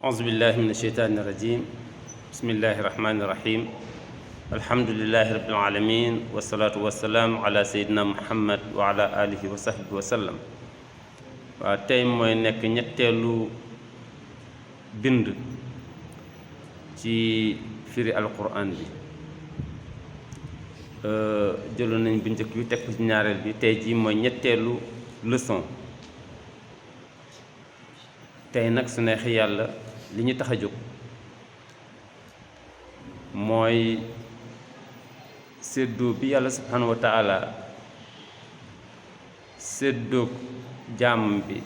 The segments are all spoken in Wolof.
أعوذ بالله من الشيطان الرجيم بسم الله الرحمن الرحيم الحمد لله رب العالمين والصلاة والسلام على سيدنا محمد وعلى آله وصحبه وسلم tey mooy nekk ñetteelu bind ci firi alquran bi jëloon nañ bu njëkk bi teg ko ci ñaareel bi tey jii mooy ñetteelu leçon tey nag su neexee yàlla li ñu tax a jóg mooy séddoo bi yàlla subhanahu wa taala séddoo jaamam bi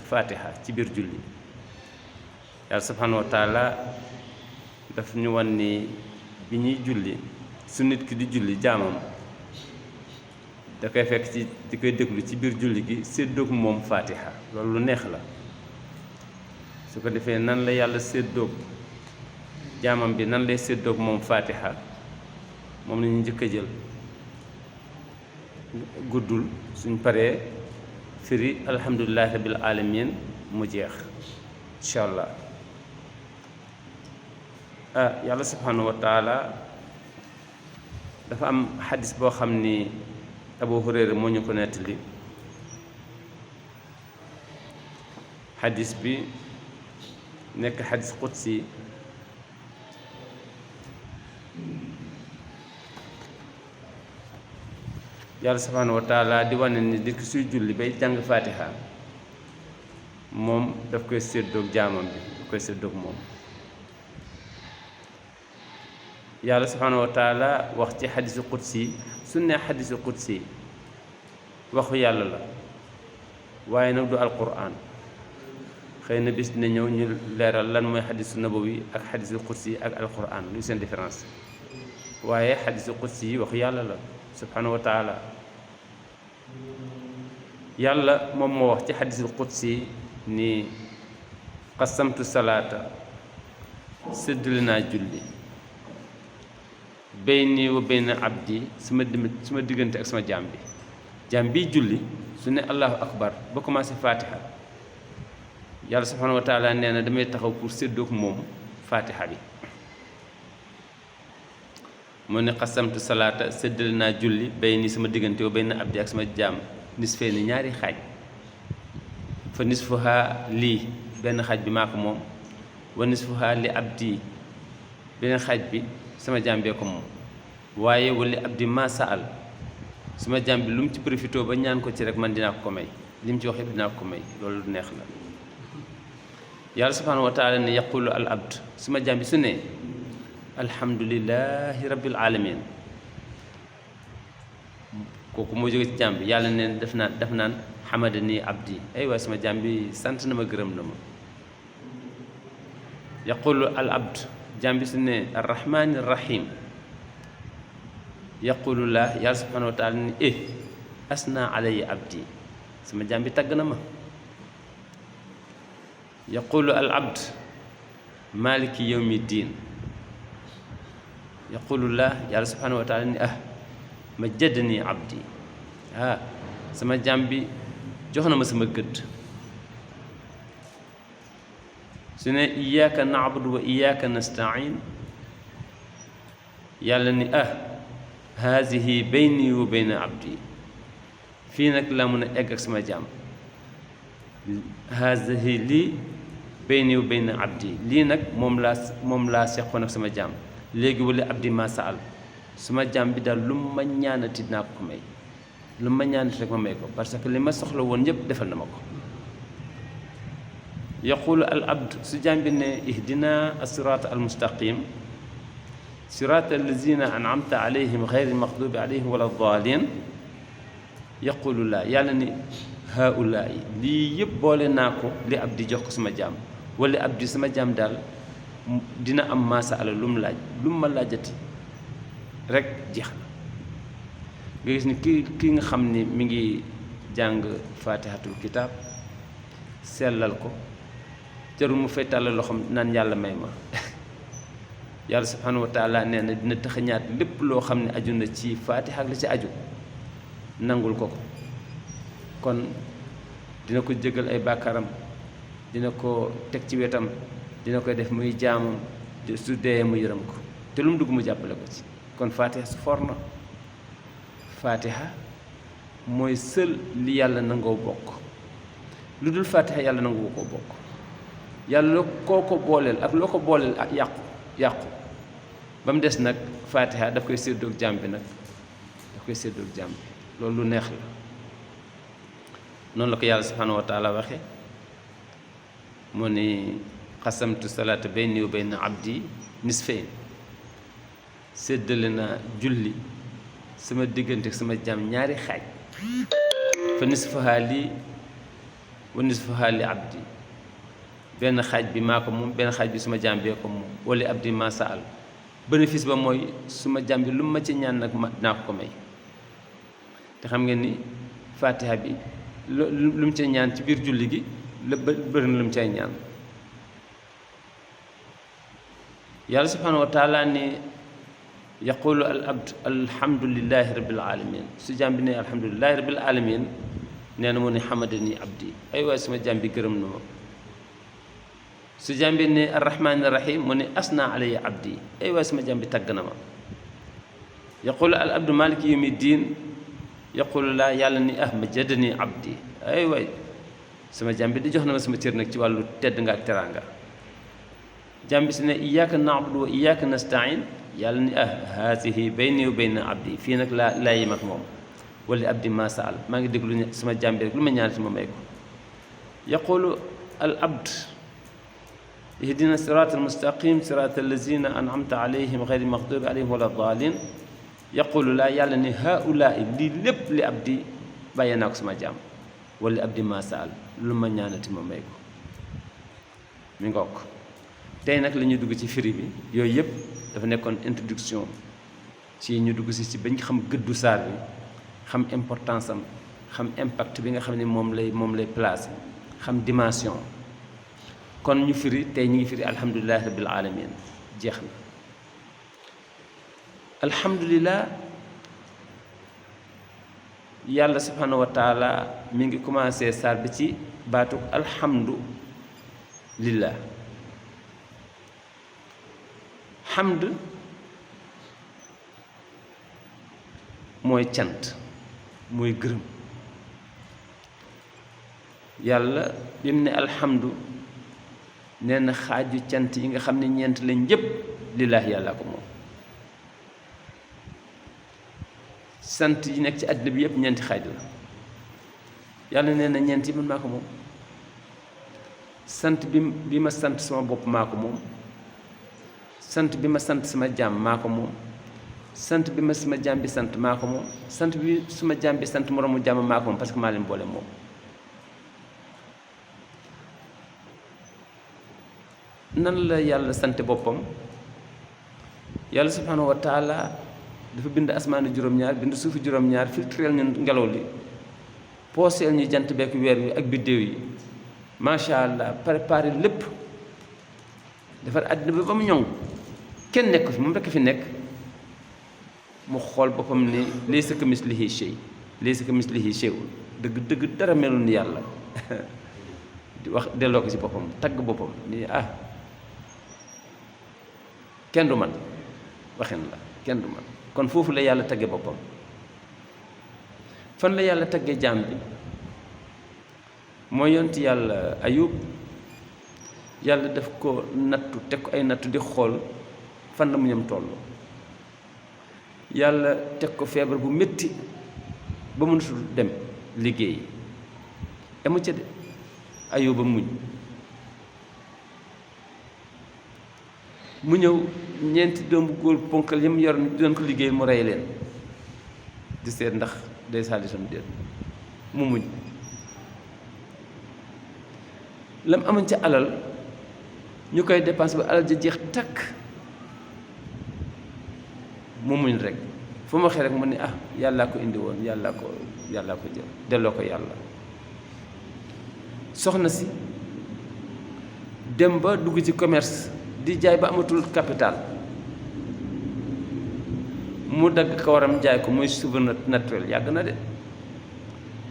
fatiha ci biir julli yàlla subhanahu wa taala daf ñu wan ni bi ñuy julli su nit ki di julli jaamam da koy fekk ci di koy déglu ci biir julli gi séddoog moom fatiha loolu lu neex la su ko defee nan la yàlla séddoog jaamam bi nan lay séddoog moom fatiha moom la ñu njëkk a jël guddul suñ paree firi alhamdulillahi rabbil alamin mu jeex incha allah yàlla subhanahu wa taala dafa am xadis boo xam ni Abu Hurayra moo ñu ko nettali xadis bi nekk xadis qudsi yàlla subhanahu wa taala di wane ni nit ki suy julli bay jàng fatiha moom daf koy séddoog jaamam bi daf koy séddoog moom yàlla subhanahu wa taala wax ci xadisu qudsi su ne xadisu qudsi waxu yàlla la waaye nag du alquran xëy na bis dina ñëw ñu leeral lan mooy xadisu nabawi ak xadisu qudsi ak alquran luy seen différence waaye xadisu qudsi yi waxu yàlla la subhanahu wa taala yàlla moom moo wax ci xadisul qudsi ni qasamtu salaata séddale naa julli bayni wa bayna abdi suma diggante ak sama jaam bi julli su ne allahu akbar ba commencé fatiha yàlla subhanahu wa taala nee na damay taxaw pour séddoog moom fatiha bi mu ne xasamtu salaata séddale naa julli bayni sama diggante wa bayna abdi ak sama jaam nisfee ni ñaari xaaj fa nisfuha lii benn xaaj bi maa ko moom wa nisfuha li abdi beneen xaaj bi sama jaam bee ko moom waaye wali abdi ma saal sama jaam bi lu mu ci profité ba ñaan ko ci rek man dinaa ko may li mu ci wax yëpp dinaa ko may loolu neex la yàlla subhanahu wa taala ne yaqulu al abd sama jaam bi su ne alhamdulillahi rabbil alamin kooku moo jóge ci jaam bi yàlla neen def naan xamadani abdi ay waay sama jaam bi sant na ma gërëm na ma yaqulu al abd jaam bi su ne arrahmani rahim yaqulu la yàlla subhanahu wa taala ni asna alayya abdi sama jaam bi tagg na ma yaqulu al abd maliki yawmi diin yaqulullah yàlla subhanahu wa taala ni majjadani abdi sama jaam bi jox na ma sama gëdd su ne iyyaka na'budu wa iyyaka nasta'in yàlla ni hazihi bayni wa bayna abdi fii nag laa mën a egg ak sama jaam hazihi lii bayni wa bayna abdi lii nag moom laa seqoon ak sama jaam léegi wala abdi ma saal suma jaam bi daal lu ma ñaanati dinaa ko may lu ma ñaanati rek ma may ko parce que li ma soxla woon yëpp defal na ma ko yaqulu al abd su jaam bi ne ihdina as-sirata al mustaqim sirata allazina an'amta alayhim ghayri maghdubi alayhim wala dhalin yaqulu la yàlla ni haulaai lii yëpp boole naa ko li abdi jox ko suma jaam wala abdi sama jaam daal dina am maasa ala lu mu laaj lu mu ma laajati rek jeex na nga gis ni kii nga xam ni mi ngi jàng fatihatul kitab sellal ko jarul mu fay tàllal loxoom naan yàlla may ma yàlla subhanahu wa taala nee na dina taxañaat lépp loo xam ne aju na ci fatiha ak la ci aju nangul ko kon dina ko jégal ay bàkkaaram dina ko teg ci wetam dina koy def muy jaamam su dee mu yërëm ko te lu mu dugg mu jàppale ko ci kon fatiha su for na fatiha mooy sël li yàlla nangoo bokk lu dul fatiha yàlla nangu ko bokk yàlla koo ko booleel ak loo ko booleel ak yàqu ba mu des nag fatiha daf koy séddoog jaam bi nag daf koy séddoog jaam bi loolu lu neex la noonu la ko yàlla subhanahu wa taala waxe mu ni xasamtu salaata bayni wa bayna abdi nisfayn séddale na julli sama diggante sama jaam ñaari xaaj fa nisfaha lii wa nisfaha li abdi benn xaaj bi maa ko moom benn xaaj bi suma jaam bee ko moom wala abdi ma saal bénéfice ba mooy suma jaam bi lu ma ci ñaan nag ma naa ko may te xam ngeen ni fatiha bi lu mu ca ñaan ci biir julli gi la bëri na lu mu cay ñaan yàlla subhanahu wa taala ni yaqulu al abd alhamdulillahi rabbil alamin su jaam bi ne alhamdulillahi rabbil alamin nee na mu ne hamadani abdi ay waay suma jaam bi gërëm na ma su jaam bi ne arrahmani rahim mu ne asna alayya abdi ay waay suma jaam bi tagg na ma yaqulu al abdu maliki yawmi diin yaqulu laa yàlla ni majjadani abdi ay waay sama jaam bi di jox na ma sama cër nag ci wàllu tedd nga ak teraanga jaam bi si ne iyyaka na'budu wa iyyaka nasta'in yàlla ni haasihi bayni wa bayna abdi fii nag laa yem ak moom wala abdi ma saal maa ngi déglu sama jaam bi rek lu ma ñaan si ma may ko yaqulu al abd ihdina sirata al mustaqim sirata allazina an'amta alayhim ghayri maghdubi alayhim wala daalin yaqulu laa yàlla ni haulaai lii lépp li abdi bàyyee naa ko sama jaam wala abdi ma saal lu ma ñaanati ma may ko mi ngook tey nag la ñuy dugg ci firi bi yooyu yëpp dafa nekkoon introduction ci ñu dugg si bañ xam gëddu saar bi xam importance am xam impact bi nga xam ne moom lay placé xam dimension kon ñu firi tey ñu ngi firi alhamdulilahi rabbil alamin jeex na alhamdulilah yàlla subhanahu wa taala mi ngi commencé saar bi ci baatuk alhamdulillah hamd mooy cant mooy gërëm yàlla bi mu ne alhamdu nee na xaaju cant yi nga xam ne ñeent lañ yépp lillaahi yàlla ko moom sant yi nekk ci àddina bi yépp ñeenti xaaj la yàlla nee na ñeent yi man maa ko moom sant bi ma sant sama bopp maa ko moom sant bi ma sant sama jaam maa ko moom sant bi ma sama jaam bi sant maa ko moom sant bi suma jaam bi sant moroomu jaam maa ko moom parce que maa leen boole moom nan la yàlla sante boppam yàlla subhanahu wa taala dafa bind asmaani juróom-ñaar bind suufi juróom-ñaar filtreel ñu ngelaw li pooseel ñu jant beek weer wi ak biddéew yi macha allah préparé lépp defar àddina bi ba mu ñoŋ kenn nekk fi moom rekk fi nekk mu xool boppam ni laysa kamislihi shay laysa kamislihi shay'un dëgg dara melul ni yàlla di wax delloo ko ci boppam tagg boppam ni kenn du man waxin la kenn du man kon foofu la yàlla tagge boppam fan la yàlla tagge jaam bi mooy yonti yàlla ayub yàlla daf ko nattu teg ko ay nattu di xool fan la mu ñam toll yàlla teg ko feebar bu métti ba mënatul dem liggéey emu ca de ayuba muñ mu ñëw ñeenti doomu góor ponkal yi mu yor ni doon ko liggéey mu rey leen di seet ndax day saalisam déet mu muñ lam amoon ca alal ñu koy dépense ba alal ja jeex takk mu muñ rek fu ma waxee rek mu ne yàllaa ko indi woon yàllaa ko jël delloo ko yàlla soxna si dem ba dugg ci commerce di jaay ba amatul capital mu dagg kawaram jaay ko muy cheveux naturel yàgg na de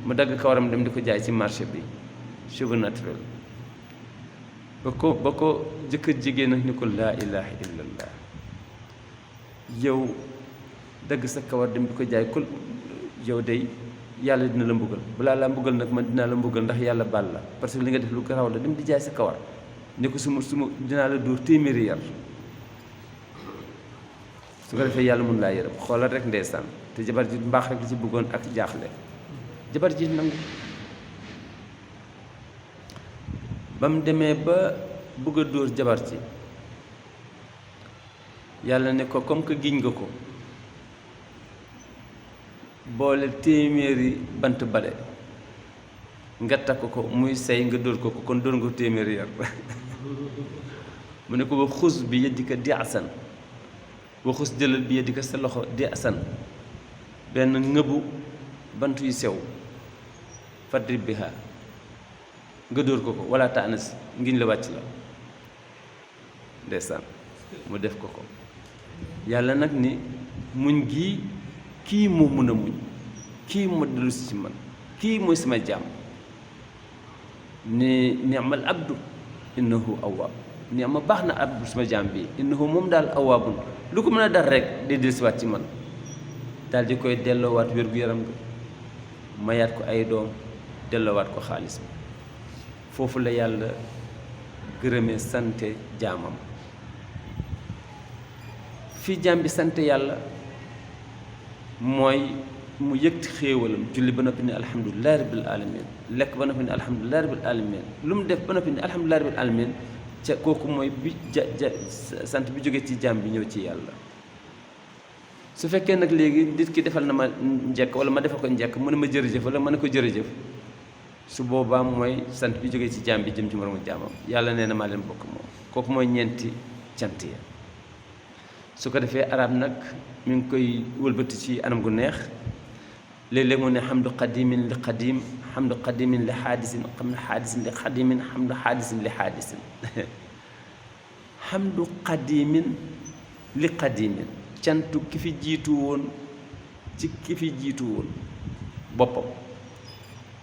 mu dagg kawaram dem di ko jaay ci marché bi cheveux naturel ba ko jëkkër jigéen nag ni ko laa ilaha illallah yow dagg sa kawar dem di ko jaay ko yow day yàlla dina la mbugal balaa laa mbugal nag man dinaa la mbugal ndax yàlla baal la parce que li nga def lu garaaw la dem di jaay sa kawar ni ko suma dinaa la dóor téeméeri yar su ko defee yàlla mun laa yërëm xoolal rek ndeysaan te jabar ji mbaax rek la ci bëggoon ak jaaxle jabar ji nangu ba mu demee ba bëgg a dóor jabar ji yàlla ne ko comme que giñ nga ko boole téeméeri bant bale nga takk ko muy say nga dóor ko kon dóor nga téeméeri yar mu ne ko ba xus bi yëddika di asan ba xus jëlal bi yëddika sa loxo di asan benn ngëbu bant yu sew fadrib biha nga dóor ko wala taanas ngiñ la wàcc la ndeysaan mu def ko yàlla nag ni muñ gi kii moo mën a muñ kii moo dellu si ci man kii mooy sama jaam ni ni'mal abdu innahu awwaab ni ama baax na abdu sama jaam bi innahu moom daal awwaabun lu ko mën a dal rek day dellusiwaat ci man daal di koy delloowaat wér-gu-yaram ga mayaat ko ay doom delloowaat ko xaalis bi foofu la yàlla gërëmee sante jaamam fii jaam bi sante yàlla mooy mu yëgti xéewalam julli ba noppi ne alhamdulilahi rabbil alamin lekk ba noppi ne alhamdulilahi rabbil alamin lu mu def ba noppi ne alhamdulilahi rabbil alamin ca kooku mooy bi sant bi jógee ci jaam bi ñëw ci yàlla su fekkee nag léegi nit ki defal na ma njekk wala ma defal ko njekk mu ne ma jërëjëf wala ma ne ko jërëjëf su boobaa mooy sant bi jógee ci jaam bi jëm ci moromu jaamam yàlla nee na maa leen bokk moom kooku mooy ñeenti cant ya su ko defee arab nag mi ngi koy wëlbati ci anam gu neex léeg-léeg mu ne xamdu qadimin li qadim xamdu qadimin li xaadisin xam na xaadisin li qadimin xamdu xaadisin li xaadisin xamdu qadimin li qadimin cantu ki fi jiitu woon ci ki fi jiitu woon boppam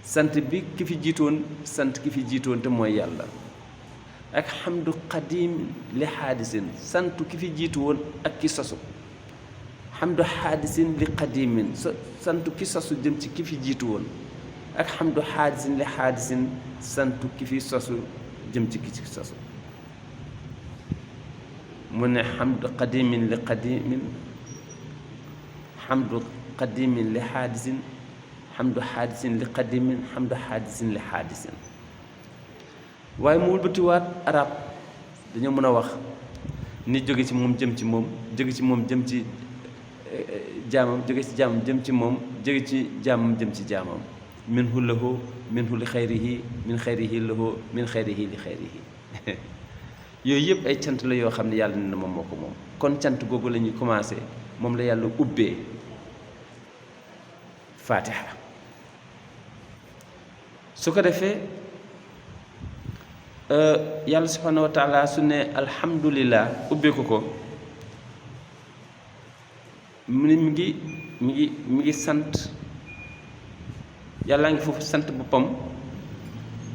sant bi ki fi jiitu woon sant ki fi jiitu woon te mooy yàlla ak xamdu qadimin li xaadisin santu ki fi jiitu woon ak ki sosu xamdu xaadisin li qadimin santu ki sosu jëm ci ki fi jiitu woon ak xamdu xaadisin li xaadisin santu ki fi sosu jëm ci ki ci sosu mu ne xamdu qadimin li qadimin xamdu qadimin li xaadisin xamdu xaadisin li qadimin xamdu xaadisin li xaadisin waaye mu wëlbatiwaat arab dañoo mën a wax ni jóge ci moom jëm ci moom jóge ci moom jëm ci jaamam jóge ci jaamam jëm ci moom jóge ci jaamam jëm ci jaamam minhu lahu minhu li xayrihi min xayrihi lahu min xayrihi li xayrihi yooyu yëpp ay cant la yoo xam ne yàlla ne na moom moo ko moom kon cant googu la ñuy commencé moom la yàlla ubbee fatiha su ko defee yàlla subhanahu wa taala su ne alhamdulillah ubbee ko mi ngi sant yàlla ngi foofu sant boppam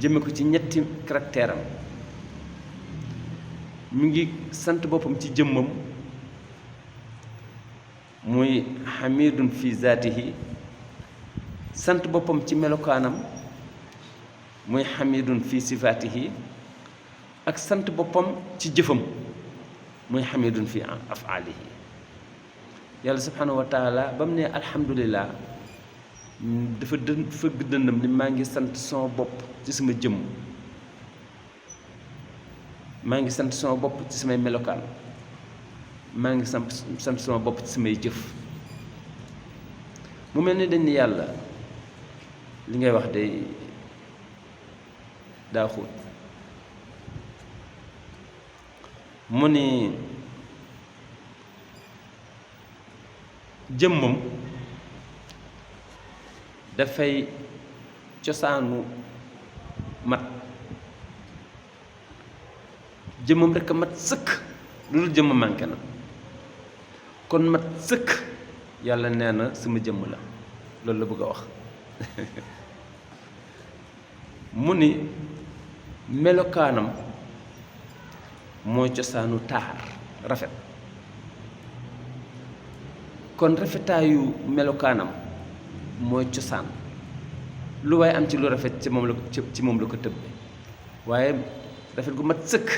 jëme ko ci ñetti caractère am mi ngi sant boppam ci jëmmam muy xamidun fi zaatihi sant boppam ci melokaanam muy xamidun fi sifaatihi ak sant boppam ci jëfam muy xamidun fi afaalihi yàlla subhanahu wa taala ba mu ne alhamdulillah dafa fëgg dëndam ni maa ngi sant sama bopp ci sama jëmm maa ngi sant sama bopp ci samay melokaan maa ngi sant sama bopp ci samay jëf mu mel ni dañ ni yàlla li ngay wax day daa xóot mu ni jëmmam dafay cosaanu mat jëmmam rekk a mat sëkk lu dul jëmm manqué na kon mat sëkk yàlla nee na sama jëmm la loolu la bëgg a wax mu ni melokaanam mooy cosaanu taar rafet kon rafetaayu melokaanam mooy cosaan lu waaye am ci lu rafet ci moom la ko tëbbe waaye rafet gu mat sëkk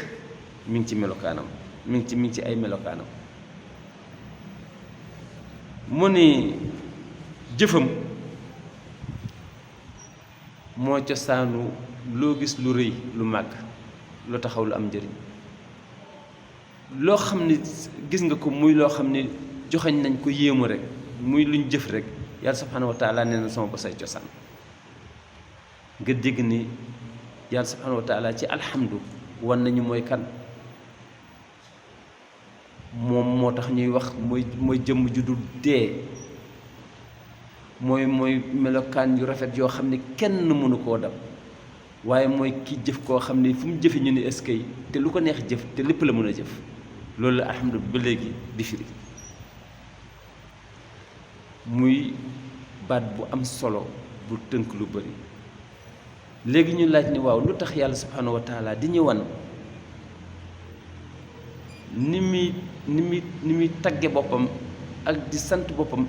mi ngi ci melokaanam mi ngi ci ay melokaanam mu ni jëfam mooy cosaanu loo gis lu rëy lu màgg lu taxaw lu am njëriñ loo xam ni gis nga ko muy loo xam ni joxañ nañ ko yéemu rek muy luñ jëf rek yàlla subhanahu wa taala nee na sama bosay cosaan nga dégg ni yàlla subhanahu wa taala ci alhamdu wan nañu mooy kan moom moo tax ñuy wax mooy jëmm ju du dee mooy melokaan yu rafet yoo xam ne kenn mënu koo dab waaye mooy ki jëf koo xam ne fu mu jëfe ñu ne est-ce que te lu ko neex jëf te lépp la mën a jëf loolu la alhamdu ba léegi di firi muy baat bu am solo bu tënk lu bari léegi ñu laaj ni waaw lu tax yàlla subhanahu wa taala di ñu wan ni muy tagge boppam ak di sant boppam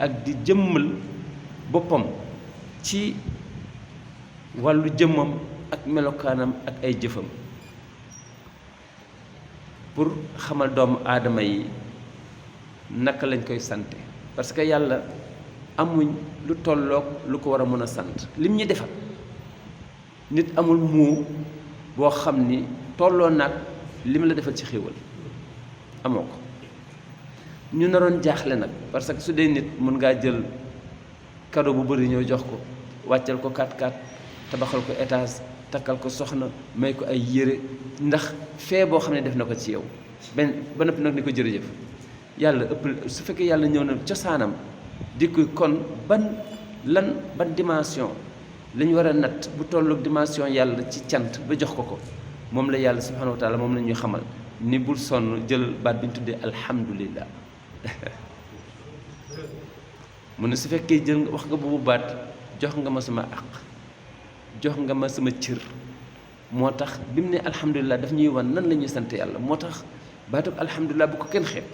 ak di jëmmal boppam ci wàllu jëmmam ak melokaanam ak ay jëfam pour xamal doomu aadama yi naka lañ koy sante parce que yàlla amuñ lu tolloog lu ko war a mën a sant lim ñi defal nit amul muu boo xam ni tolloo nag lim la defal ci xéewal amoo ko ñu naroon jaaxle nag parce que su dee nit mën ngaa jël cadeau bu bari ñëw jox ko wàccal ko 4x4 tabaxal ko étage takkal ko soxna may ko ay yére ndax fee boo xam ne def na ko ci yow benn ba noppi nag ni ko jërëjëf yàlla ëpp su fekkee yàlla ñëw na cosaanam di ko kon ban dimension lañ war a natt bu tolloog dimension yàlla ci cant ba jox ko moom la yàlla subhanahu wa taala moom la ñuy xamal ni bul sonn jël baat bi ñu tuddee alhamdulillah mu ne su fekkee jël nga wax nga boobu baat jox nga ma sama àq jox nga ma sama cër moo tax bi mu ne alhamdulillah daf ñuy wan nan la ñuy sant yàlla moo tax baatub alhamdulillah bu ko kenn xeeb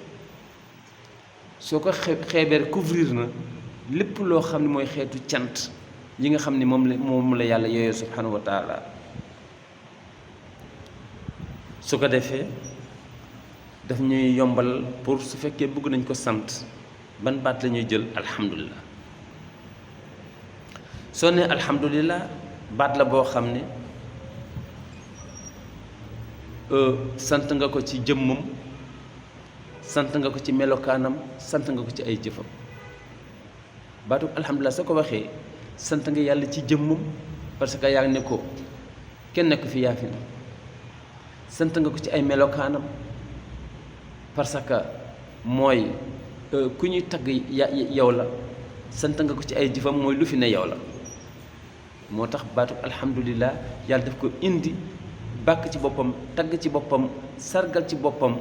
soo ko xeebee couvrir na lépp loo xam ne mooy xeetu cant yi nga xam ne moom la yàlla yooyoo subhanahu wa taala su ko defee daf ñuy yombal pour su fekkee bëgg nañ ko sant ban baat la ñuy jël alhamdulillah soo ne alhamdulillah baat la boo xam ne sant nga ko ci jëmmam sant nga ko ci melokaanam sant nga ko ci ay jëfam baatu alhamdulillah soo ko waxee sant nga yàlla ci jëmmam parce que yaa ngi ne ko kenn nekk fi yaa fi ne sant nga ko ci ay melokaanam parce que mooy ku ñuy tagg yow la sant nga ko ci ay jëfam mooy lu fi ne yow la moo tax baatu alhamdulillah yàlla daf ko indi bàkk ci boppam tagg ci boppam sargal ci boppam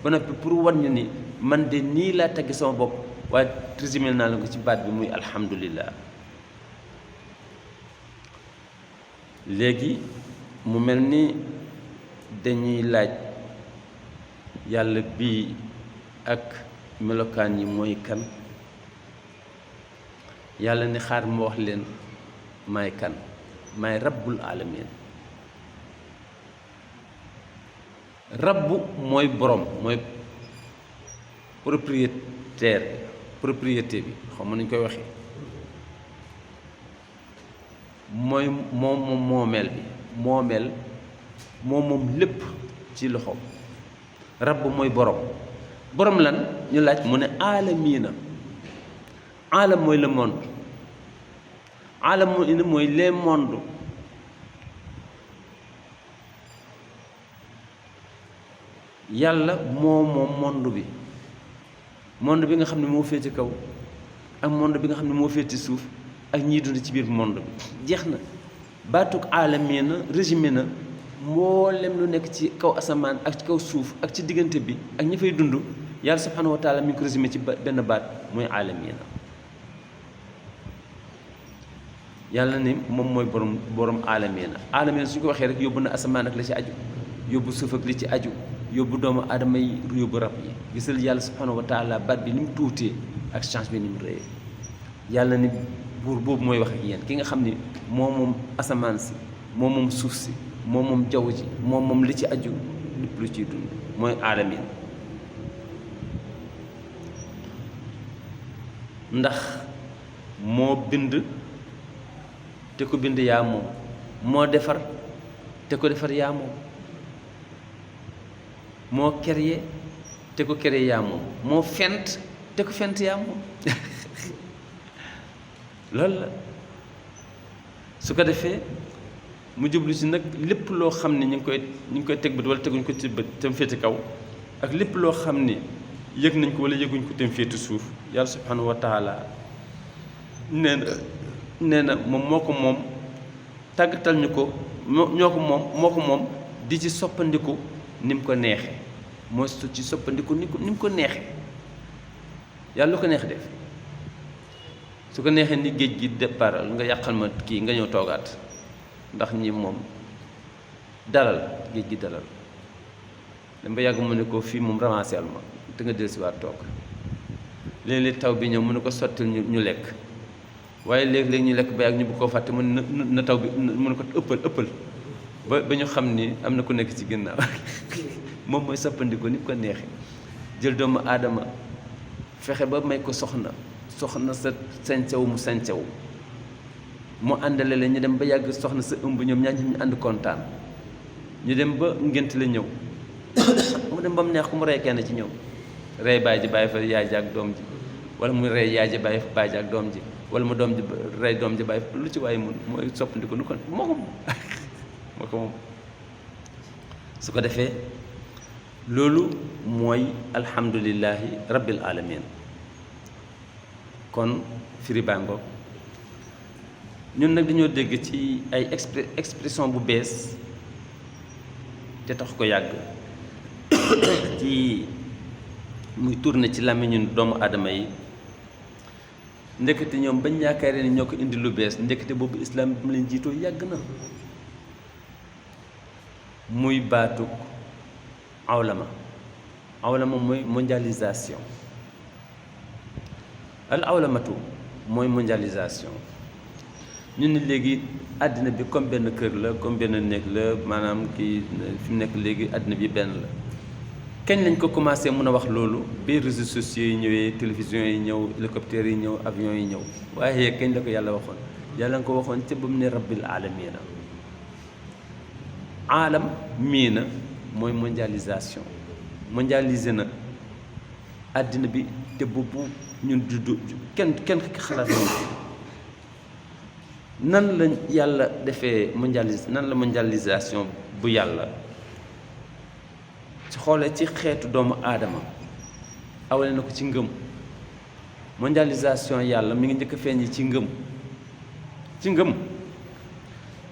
ba noppi pour wan ñu ni man de nii laa tagg sama bopp waaye résumé naa la ko ci baat bi muy alhamdulillah léegi mu mel ni dañuy laaj yàlla bii ak melokaan yi mooy kan yàlla ne xaar ma wax leen maay kan maay rabbul alamin rabbu mooy borom mooy propriété bi xam ma nañu koy waxee mooy moomeel bi moom moom lépp ci loxo rabb mooy borom lan ñu laaj mu ne aalamiina aalam mooy le monde aalam mooy les mondes yàlla moom monde bi nga xam ne moo féete kaw ak monde bi nga xam ne moo féete suuf ak ñiy dund ci biir monde bi jeex na baatuk aalamiina résumé na mboolem lu nekk ci kaw asamaan ak ci kaw suuf ak ci diggante bi ak ñi fay dund yàlla subhanahu wa taala mi ngi ko résumé ci benn baat mooy aalamiina yàlla ne moom mooy borom aalamiina aalamiina su ñu ko waxee rek yóbbu na asamaan ak la ci aju yóbbu suuf ak li ci aju yóbbu doomu aadama yi yóbbu rab yi gisal yàlla subhanahu wa taala baat bi ni mu tuutee ak change bi ni mu rëyee yàlla ni buur boobu mooy wax ak yéen ki nga xam ni moom asamaan si moom suuf si moom jaww ji moom li ci aju lépp lu ciy dund mooy aalamin ndax moo bind te ko bind yaa moom moo defar te ko defar yaa moom moo créé te ko créé yaa moom moo fent te ko fent yaa moom loolu la su ko defee mu jublu si nag lépp loo xam ne ñu ngi koy teg bët wala teguñ ko ci bët te mu féete kaw ak lépp loo xam ne yëg nañ ko wala yëguñ ko te mu féete suuf yàlla subhanahu wa taala nee na moom moo ko moom tàggatal ñu ko moo ko moom di ci soppandiku ni mu ko neexee moo ci soppandiku ni mu ko neexee yàlla lu ko neex def su ko neexee ni géej gi départ nga yàqal ma kii nga ñëw toogaat ndax ñi moom dalal géej gi dalal dama yàgg mu ne ko fii moom ramassé ma te nga del si waat toog léeg-léeg taw bi ñëw mu ne ko sottil ñu lekk waaye léeg-léeg ñu lekk ba yàgg ñu bu ko fàtte mu na taw bi mu ne ko ëppal ba ñu xam ni am na ku nekk ci ginnaaw moom mooy soppandiku ni ko neexee jël doomu aadama fexe ba may ko soxna sa sencew mu sencew mu àndale la ñu dem ba yàgg soxna sa ëmb ñoom ñaar ñu ànd kontaan ñu dem ba ngént la ñëw mu dem ba mu neex ku mu rey kenn ci ñoom rey baay ji bàyyi fa yaay ji ak doom ji wala mu rey yaay ji bàyyi fa baay ji ak doom ji wala mu doom ji rey doom ji bàyyi fa lu ci waaye mun mooy soppandiku nu ko moo ko moom su ko defee loolu mooy alhamdulillahi rabbil alamin kon firi bango ñun nag dañoo dégg ci ay expression bu bees te tax ko yàgg ci muy tourné ci làmmiñu doomu aadama yi ndekete ñoom bañ yaakaaree ni ñoo ko indi lu bees ndekete boobu islam bi mu leen jiitoo yàgg na muy baatug awlama mooy mondialisation al awlamatu mooy mondialisation ñu ne léegi àddina bi comme benn kër la comme benn néeg la maanaam kii fi mu nekk léegi àddina bi benn la kañ lañ ko commencé mën a wax loolu bi réseaux sociaux yi ñëwee télévision yi ñëw hélicoptères yi ñëw avions yi ñëw waaye kañ la ko yàlla waxoon yàlla nga ko waxoon ca ba mu ne rabbil alamina aalam miina mooy mondialisation mondialisé na àddina bi te boobu ñun du kenn xalaat nan la yàlla defee mondialisation bu yàlla ci xoolee ci xeetu doomu aadama awale na ko ci ngëm mondialisation yàlla mi ngi njëkk a feeñ ci ngëm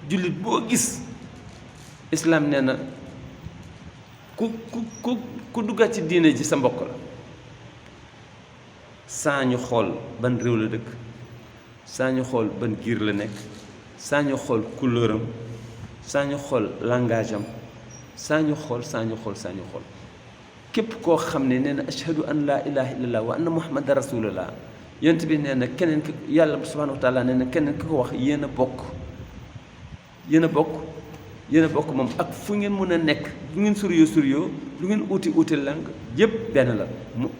jullit boo gis islam nee na ku duggaat ci diine ji sa mbokk la saa ñu xool ban réew la dëkk saa ñu xool ban giir la nekk saa ñu xool couleur am saa ñu xool langage am saa ñu xool képp koo xam ne nee na ashhadu an laa ilaha illallah wa anna muhammadan rasulullah yonent bi nee na keneen ki yàlla subhanahu wa taala nee na keneen ki ko wax yéen a bokk moom ak fu ngeen mën a nekk lu ngeen suryoo lu ngeen uuti lang yépp benn la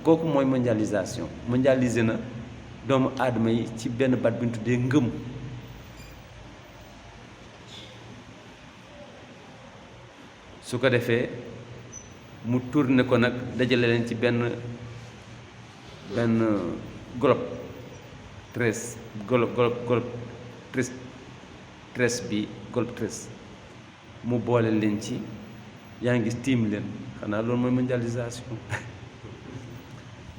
kooku mooy mondialisation mondialisé na doomu aadama yi ci benn baat bi ñu tuddee ngëm su ko defee mu tourné ko nag dajale leen ci benn globe terrestre mu boole leen ci yaa ngi tiim leen xanaa loolu mooy mondialisation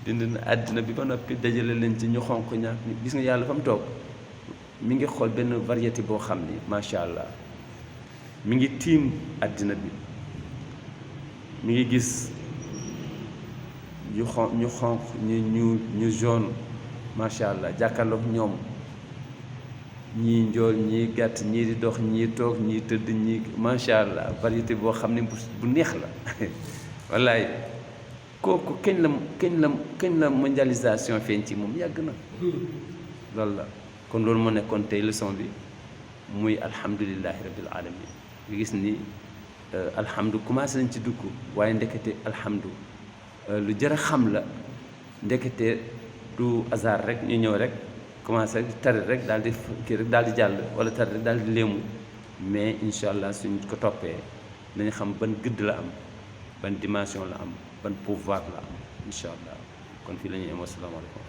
dind na àddina bi ba noppi dajale leen ci ñu xonq ñaar gis nga yàlla fa mu toog mi ngi xool benn variété boo xam ni macha allah mi ngi tiim àddina bi mi ngi gis ñu xonq ñu jaune macha allah jàkkaarloog ñoom ñii njool ñii gàtt ñii di dox ñii toog ñii tëdd ñii macha allah variété boo xam ne bu neex la wallaay kooku kañ la mondialisation feeñ ci moom yàgg na loolu la kon loolu moo nekkoon tey leçon bi muy alhamdulillahi rabbil alamin nga gis ni alhamdu commencé nañ ci dugg waaye ndekete alhamdu lu jar a xam la ndekete du hasard rek ñu ñëw rek commencé tari rek daal di kii rek daal di jàll wala tari rek daal di léemu mais incha allah suñ ko toppee nañu xam ban gëdd la am ban dimension la am ban pouvoir la am incha allah kon fii la ñuy am asalaamaaleykum